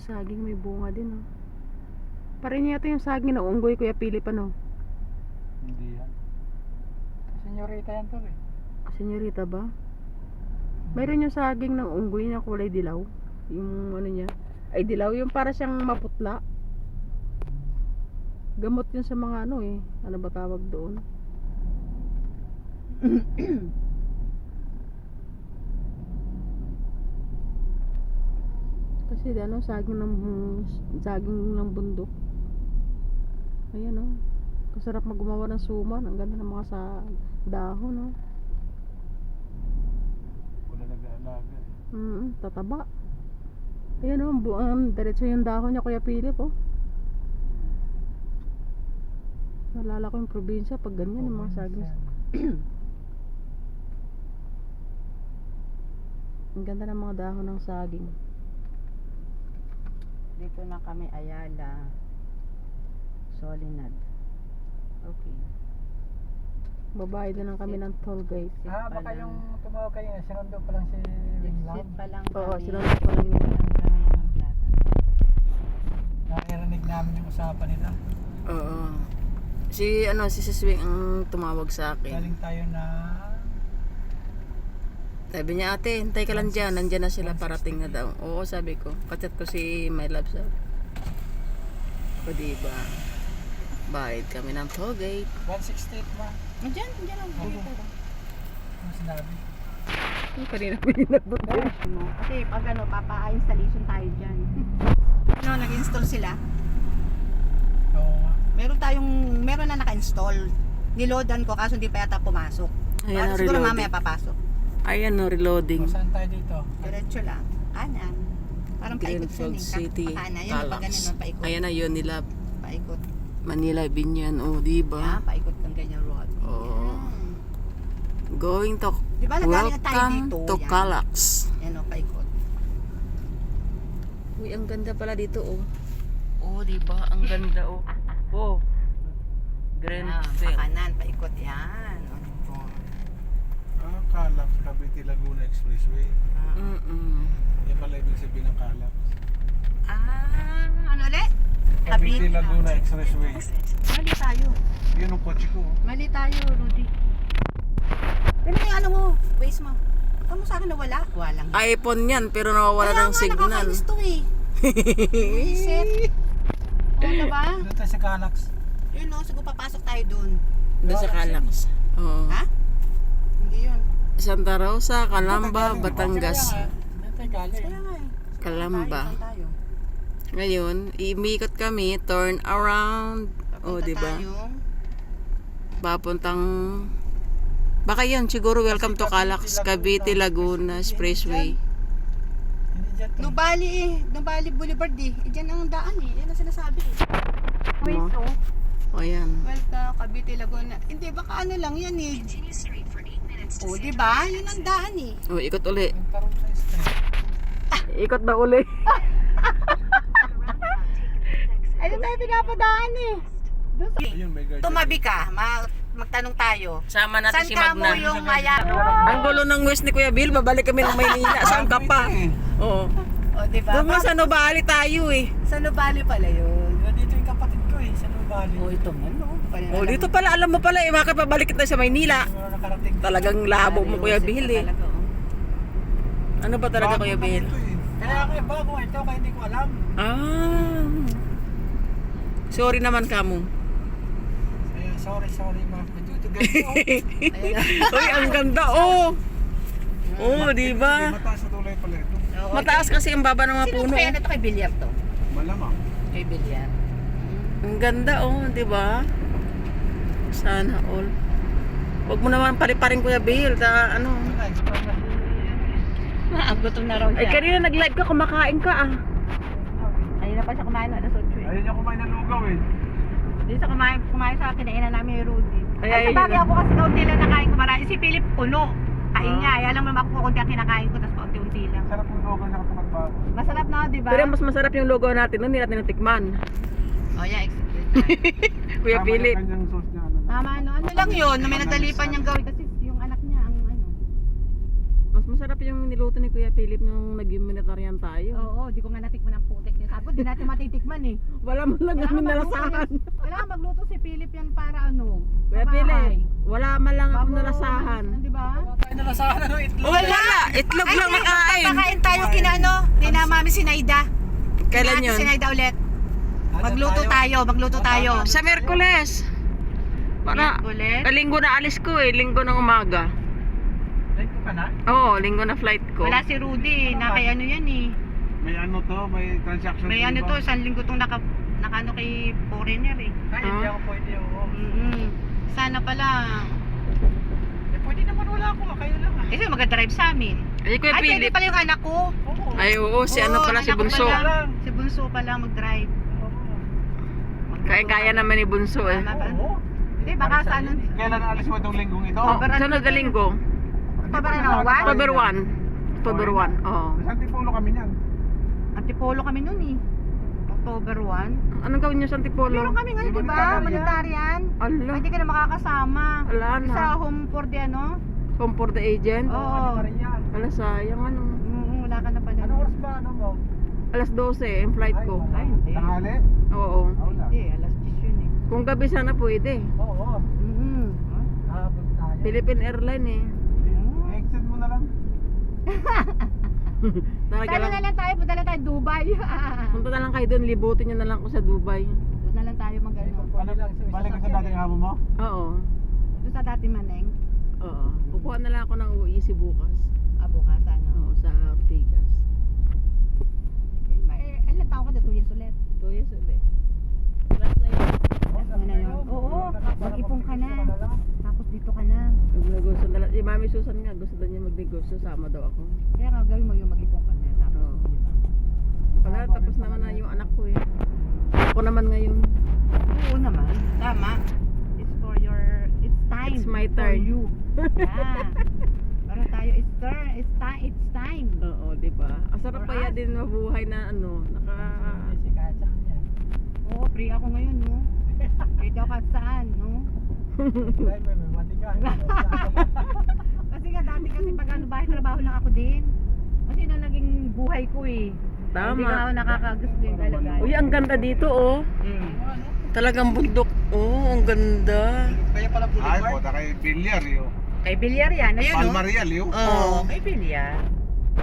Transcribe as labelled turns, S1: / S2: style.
S1: saging may bunga din, oh. Parin yata yung saging na unggoy, Kuya Philip, ano?
S2: Hindi yan. Senyorita yan tol eh.
S1: Senyorita ba? Mayroon yung saging ng unggoy na kulay dilaw. Yung ano niya. Ay, dilaw. Yung para siyang maputla. Gamot yun sa mga ano eh. Ano ba tawag doon? Kasi ano, saging ng bundok. Ayan, oh. Kasarap maggumawa ng suman. Ang ganda ng mga sa dahon, oh.
S2: Wala nag-aalaga eh.
S1: Tataba. Ayan, oh. Diretso yung dahon niya, Kuya Philip, oh. Nalala ko yung probinsya pag ganyan, yung mga saging. Ang ganda ng mga dahon ng saging.
S3: Dito na kami, Ayala. Solinad. Okay.
S1: Babayad na lang kami ng toll gate.
S2: Baka yung tumawag kayo na sinundo pa lang si Winglam.
S3: Exit pa lang
S1: Oo,
S3: kami.
S1: sinunod pa lang yun.
S2: Naririnig namin yung usapan nila.
S1: Oo. Si Siswing ang tumawag sa akin.
S2: Galing tayo na
S1: Sabi niya, ate, hintay ka lang dyan. Nandyan na sila, parating na daw. Oo, sabi ko. Kachat ko si My Love. O diba? Bayad kami ng toll gate.
S2: 168 ma.
S3: Diyan lang.
S2: Ano sinabi?
S1: Yung kanina pinagbuti.
S3: Kasi pag ano, papa-installation tayo dyan. Ano, nag-install sila?
S2: Oo nga.
S3: Meron na naka-install. Niloadan ko kaso hindi pa yata pumasok.
S1: Ayan,
S3: Siguro
S1: reloading.
S3: mamaya papasok.
S1: Ayan, no, reloading.
S2: Saan tayo dito?
S3: Diretso lang. Kanan. Parang paikot
S1: Greenfield
S3: siya.
S1: City,
S3: Kanan. Yan, pag ganun, no, paikot.
S1: Ayan na yun nila.
S3: Paikot.
S1: Manila, Binyan. O, diba?
S3: Paikot kang ganyan road.
S1: Oo.
S3: Yan.
S1: Going to
S3: Diba nagaling na tayo
S1: welcome
S3: dito?
S1: to
S3: Yan.
S1: Calax.
S3: Yan o, paikot.
S1: Uy, ang ganda pala dito, oh. Oh, diba? Ang ganda, oh. Oh. Greenfield.
S3: Pakanan, paikot yan. O, diba?
S2: Calax, Cavite Laguna Expressway. Yan pala ibig sabihin ng Calax.
S3: Ano ulit?
S2: Cavite Laguna Expressway.
S3: Mali tayo.
S2: Yun ang kotse ko.
S3: Mali tayo, Rudy. Ano yung ano mo? Waste mo. Huwag mo sa akin na wala. Walang.
S1: iPhone yan, pero nawawala ng signal.
S3: Nakakainis to eh. Isip. O, diba?
S2: Doon tayo sa Calax.
S3: Yun o, siguro papasok tayo dun.
S1: Doon sa Calax. Oo.
S3: Ha? Hindi yun.
S1: Santa Rosa, Calamba, Batangas.
S2: Doon tayo galing.
S3: Kaya nga eh.
S1: Calamba.
S3: Tayo.
S1: Ngayon, imikot kami, turn around. Oh,
S3: Punta
S1: diba?
S3: tayong
S1: Papuntang baka yun, siguro welcome to Calax, Cavite Laguna Expressway.
S2: Hindi dyan to.
S3: Nubali Boulevard eh. Diyan ang daan eh. Yan ang sinasabi eh.
S1: No?
S3: Wait,
S1: O yan.
S3: Welcome, Cavite Laguna. Hindi, baka ano lang yan eh. O, diba? Yun ang daan eh.
S1: O, ikot uli.
S2: Yung tarong sa street.
S1: Ikot na uli.
S3: Ayun tayo pinapadaan eh.
S2: Ayun, may guard.
S3: Tumabi ka, magtanong tayo.
S1: Sama natin
S3: Saan
S1: si
S3: ka mo
S1: Magna.
S3: yung maya?
S1: Ang gulo ng wish ni Kuya Bill, babalik kami ng Maynila. Saan ka pa? Oo.
S3: O, diba?
S1: Doon mo sa Nubali tayo eh.
S3: Sa Nubali pala yun.
S2: Dito yung kapatid ko eh, sa Nubali.
S3: O, ito man, no?
S1: O, dito pala, alam mo pala eh, makapabalik kita sa Maynila.
S2: Meron nakarating.
S1: Talagang labo mo, Kuya Bill eh.
S3: Talaga, oh.
S1: Ano ba talaga,
S2: Bago
S1: Kuya
S2: pa
S1: Bill?
S2: ito eh. Kaya kayo bago ito, kaya hindi ko alam.
S1: Ah. Sorry naman kamo.
S2: Kaya sorry ma. Ito ganito.
S1: Uy, ang ganda oh. Oh, di ba?
S2: Mataas sa tulay pala ito.
S3: Oo,
S1: Mataas kasi ang baba ng mga
S3: Sino
S1: puno.
S3: kaya na ito kay Bilyar to?
S2: Malamang.
S3: Kay Bilyar.
S1: Ang ganda oh, di ba? Sana all. Huwag mo naman paliparin Kuya Bill, ano.
S3: Gutom na raw
S1: Ay
S3: siya.
S1: kanina nag-live ka, kumakain ka ah.
S3: Ayun na pa siya kumain na alas 8 eh.
S2: Ayun yung kumain ng lugaw eh.
S3: Di sa kumain sa kinainan namin yung Rudy.
S1: Ay,
S3: Ay,
S1: ayun
S3: sa bagay
S1: na.
S3: ako kasi kaunti lang nakain ko marami. Si Philip puno. Kain niya. Ay, alam mo naman ako kunti ang kinakain ko tapos kaunti-unti lang.
S2: Sarap yung lugaw na katulad ba?
S3: Masarap na, di ba?
S1: Pero mas masarap yung logo natin, hindi natin natikman.
S3: Oh, yeah, exactly.
S1: Kuya
S2: Tama
S1: Philip.
S2: yung kanyang sauce niya.
S3: Tama, no? Ano lang yun? Na may nadalipan niyang gawin kasi yung anak niya, ang ano.
S1: Mas Masarap yung niluto ni Kuya Philip nung nag-humanitarian tayo.
S3: Oo, di ko nga natikman ang putik niya. Sabi ko, di natin matitikman eh.
S1: Wala man lang kami nalasahan.
S3: Kailangan magluto si Philip yan para ano?
S1: Kuya
S3: sa bahay.
S1: Philip, wala man lang ako
S3: Bago,
S1: nalasahan.
S3: Di ba?
S2: Tayo nalasahan ng itlog.
S1: Wala! Itlog lang nakain.
S3: Papakain tayo kina ano? Tina Mami Sinaida.
S1: Kailan
S3: Ate
S1: yun?
S3: Sinaida ulit. Magluto tayo.
S1: Sa Miyerkules. Para,
S3: Ulit.
S1: linggo na alis ko eh, linggo ng umaga.
S2: Like ko ka na?
S1: Oo, linggo na flight ko.
S3: Wala si Rudy, naka ano yan eh.
S2: May ano to, may transaction.
S3: May ano to, isang linggo tong naka ano kay foreigner eh.
S2: Ay, hindi ako pwede. Oo.
S3: Sana pala.
S2: Eh, pwede naman wala ako. Kayo lang ah.
S3: Kasi mag-drive sa amin.
S1: Ay, Kuya
S3: Ay, pwede
S1: Philip.
S3: pala yung anak ko.
S2: Oo.
S1: Ay, oo, si ano
S3: Oo,
S1: pala, si
S3: anak ko
S1: Bunso.
S3: pala. Si Bunso pala mag-drive.
S1: Kaya naman ni Bunso eh.
S3: Tama ba?
S2: Oo.
S3: Hindi, baka sa ano.
S2: Kailan alis mo itong linggong ito?
S1: Oh, sunod na linggo.
S3: October na, one?
S1: October 1. October 1, oo.
S2: Sa Antipolo kami niyan.
S3: Antipolo kami nun eh. October 1.
S1: Anong gawin niyo sa Antipolo?
S3: Meron kami ngayon, di ba? Monetarian.
S1: Ala,
S3: Pwede ka na makakasama.
S1: Ala na.
S3: Sa home for the ano?
S1: Home for the agent?
S3: Oo.
S1: Ala, sayang ano.
S3: Wala ka na pala.
S2: Ano oras ba ano mo?
S1: Alas 12 yung flight ko.
S3: Ay, hindi.
S2: Tanghali?
S1: Oo.
S2: Wala.
S3: Hindi, alas 10 yun eh.
S1: Kung gabi sana pwede.
S2: Oo. Habang tayo.
S1: Philippine Airline eh.
S2: I-exit mo na lang.
S1: Talaga
S3: Sana
S1: lang.
S3: na lang tayo, punta lang tayo Dubai.
S1: Punta na lang kayo doon, libutin nyo na lang ako sa Dubai.
S3: Doon na lang tayo mag-ano.
S2: Ano, balik ka sa dating amo mo?
S1: Oo.
S3: Doon sa dati Maneng.
S1: Oo. Kukuha na lang ako ng UEC bukas.
S3: Bukas ano.
S1: Oo, sa Ortigas.
S3: Ilan taon ka na? 2 years ulit.
S1: 2 years ulit. Last na yun.
S3: Ano na yun? Oo, mag-ipon ka na. Tapos dito ka na.
S1: Gusto na lang. Si Mami Susan nga, gusto daw niya magnegosyo. Sama daw ako.
S3: Kaya nga gawin mo yung mag-ipon ka na. Tapos,
S1: Oo.
S3: di ba?
S1: Wala, tapos naman na yung anak ko eh. Ako naman ngayon.
S3: Oo naman. Tama. It's for your, it's time.
S1: It's my
S3: For
S1: turn.
S3: you. Yeah. Para tayo, it's turn, it's time.
S1: Oo, di ba? Ang sarap
S3: For
S1: kaya
S3: us.
S1: din mabuhay na ano,
S3: Oo, free ako ngayon, no? Free daw kahit saan, no? Kasi nga dati kasi pag ano, bahay trabaho lang ako din. Kasi yun ang naging buhay ko eh. Hindi nga ako
S1: Tama.
S3: nakakagusto yung galagay.
S1: Uy, ang ganda dito oh. Talagang bundok. Oh, ang ganda.
S2: Kaya pala Boulevard? Ay, po, kay Villar yun.
S3: Kay Bilyar yan, ayun no?
S2: Palmarial yun.
S1: Oo.
S3: Kay Bilyar.